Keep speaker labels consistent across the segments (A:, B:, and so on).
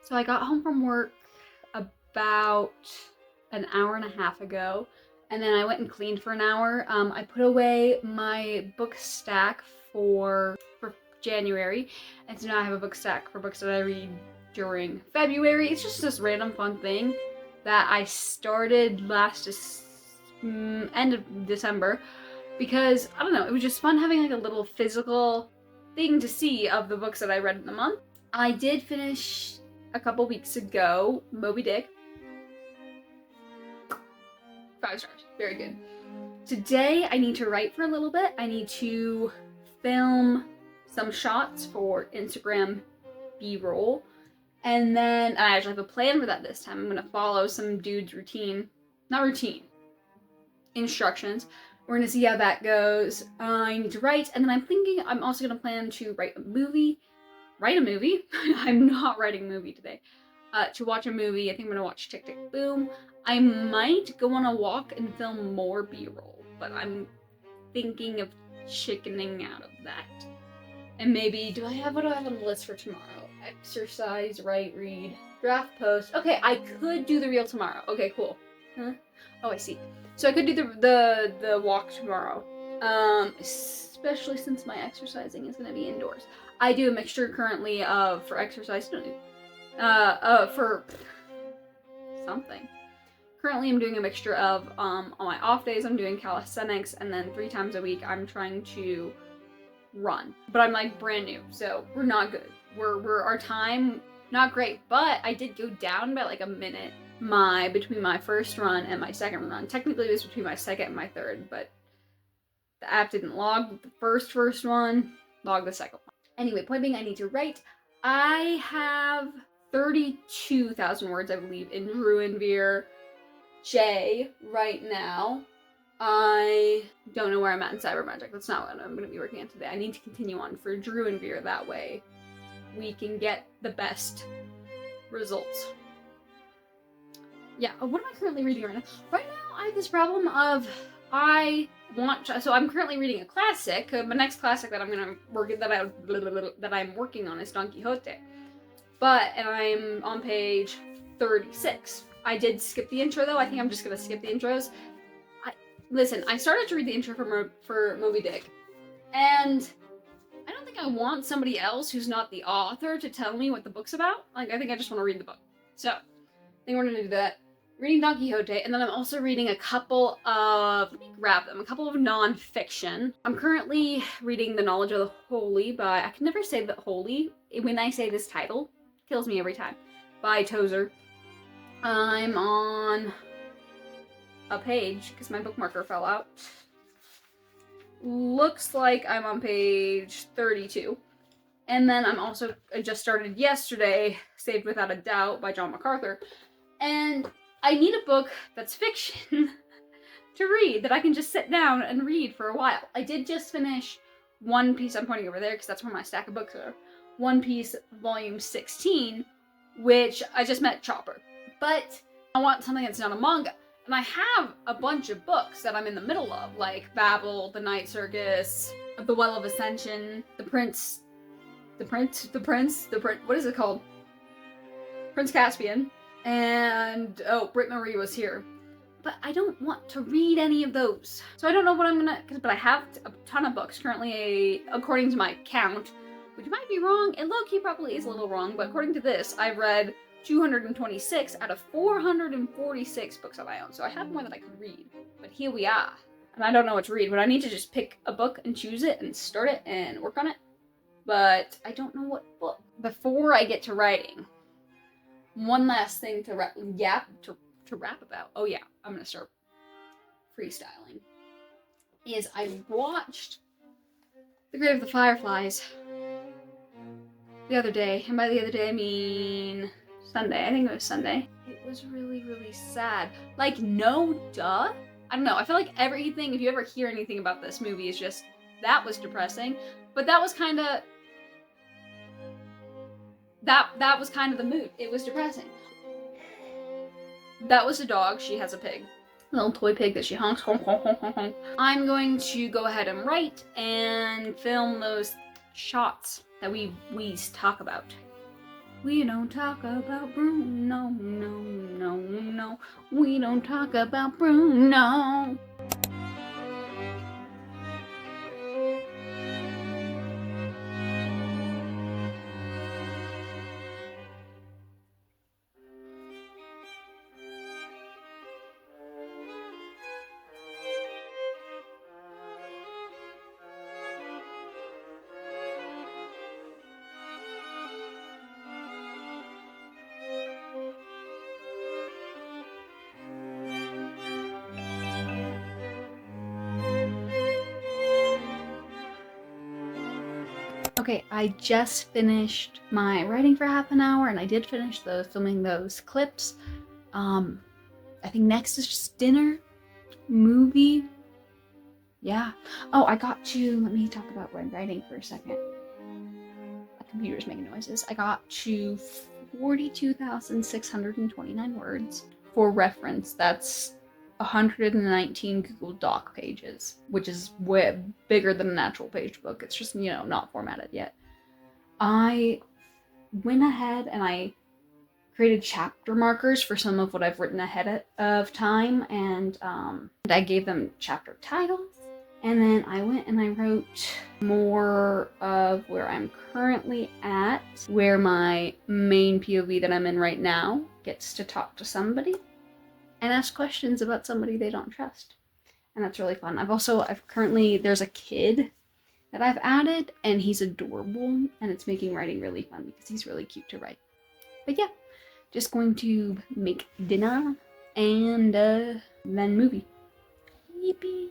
A: So I got home from work about an hour and a half ago, and then I went and cleaned for an hour. I put away my book stack for January, and so now I have a book stack for books that I read during February. It's just this random fun thing that I started end of December, because I don't know, it was just fun having like a little physical thing to see of the books that I read in the month. I did finish a couple weeks ago Moby Dick. 5 stars, very good. Today I need to write for a little bit. I need to film some shots for Instagram B-roll, and then I actually have a plan for that this time. I'm gonna follow some dude's instructions. We're gonna see how that goes. I need to write, and then I'm thinking I'm also gonna plan to write a movie. I'm not writing a movie today. To watch a movie. I think I'm gonna watch Tick Tick Boom. I might go on a walk and film more B-roll, but I'm thinking of chickening out of that. And maybe, what do I have on the list for tomorrow? Exercise, write, read, draft, post. Okay, I could do the reel tomorrow. Okay, cool. Huh? Oh, I see. So I could do the walk tomorrow. Especially since my exercising is gonna be indoors. I do a mixture currently of, for exercise, for something. Currently I'm doing a mixture of, on my off days I'm doing calisthenics, and then 3 times a week I'm trying to run. But I'm like brand new, so we're not good. We're our time, not great, but I did go down by like a minute between my first run and my second run. Technically it was between my second and my third, but the app didn't log the first one, log the second one. Anyway, point being, I need to write. I have 32,000 words, I believe, in Druinvere J right now. I don't know where I'm at in Cyber Magic. That's not what I'm going to be working on today. I need to continue on for Druinvere. That way we can get the best results. Yeah, what am I currently reading right now? Right now I have this problem of so I'm currently reading a classic. My next classic that I'm working on is Don Quixote. And I'm on page 36. I did skip the intro though. I think I'm just gonna skip the intros. Listen, I started to read the intro for Moby Dick, and I don't think I want somebody else who's not the author to tell me what the book's about. Like, I think I just want to read the book. So, I think we're gonna do that. Reading Don Quixote, and then I'm also reading a couple of non-fiction. I'm currently reading The Knowledge of the Holy by, I can never say the Holy, when I say this title, kills me every time, by Tozer. I'm on a page, because my bookmarker fell out. Looks like I'm on page 32. And then I just started yesterday, Saved Without a Doubt by John MacArthur. And I need a book that's fiction to read, that I can just sit down and read for a while. I did just finish One Piece, I'm pointing over there because that's where my stack of books are. One Piece Volume 16, which I just met Chopper. But I want something that's not a manga. And I have a bunch of books that I'm in the middle of, like Babel, The Night Circus, The Well of Ascension, what is it called? Prince Caspian. And, Britt Marie Was Here. But I don't want to read any of those. So I don't know what I'm gonna, but I have a ton of books. Currently, according to my count, which might be wrong, and low-key probably is a little wrong, but according to this, I've read 226 out of 446 books that I own. So I have more than I could read. But here we are. And I don't know what to read, but I need to just pick a book and choose it and start it and work on it. But I don't know what book. Before I get to writing, one last thing to rap about. Oh yeah, I'm gonna start freestyling. Is I watched The Grave of the Fireflies the other day, and by the other day I mean Sunday. I think it was Sunday. It was really, really sad. Like, no duh. I don't know. I feel like everything, if you ever hear anything about this movie, is just, that was depressing. But that was kind of, that was kind of the mood. It was depressing. That was a dog. She has a pig. A little toy pig that she honks. Honk, honk, honk, honk, honk. I'm going to go ahead and write and film those shots that we talk about. We don't talk about Bruno, no, no, no. We don't talk about Bruno. Okay, I just finished my writing for half an hour, and I did finish filming those clips. I think next is just dinner, movie. Yeah. Oh, I got to, let me talk about writing for a second. My computer's making noises. I got to 42,629 words. For reference, that's 119 Google Doc pages, which is way bigger than an actual page book. It's just, you know, not formatted yet. I went ahead and I created chapter markers for some of what I've written ahead of time, and I gave them chapter titles. And then I went and I wrote more of where I'm currently at, where my main POV that I'm in right now gets to talk to somebody and ask questions about somebody they don't trust. And that's really fun. There's a kid that I've added, and he's adorable, and it's making writing really fun because he's really cute to write. But yeah, just going to make dinner and then movie. Yippee!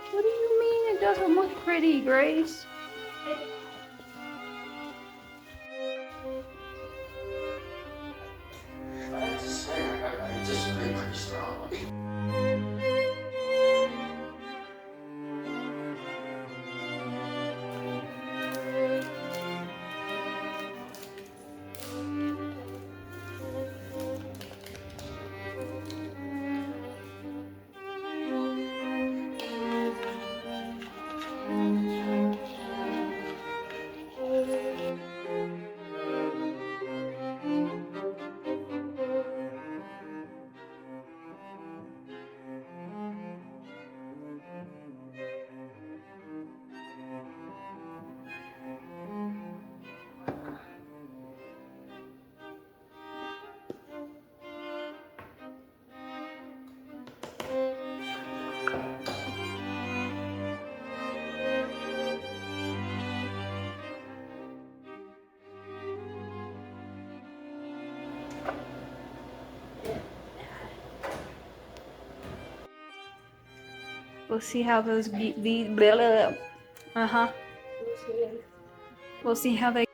A: What do you mean it doesn't look pretty, Grace?
B: I have to say, I disagree pretty strongly.
A: We'll see how those uh-huh. We'll see how they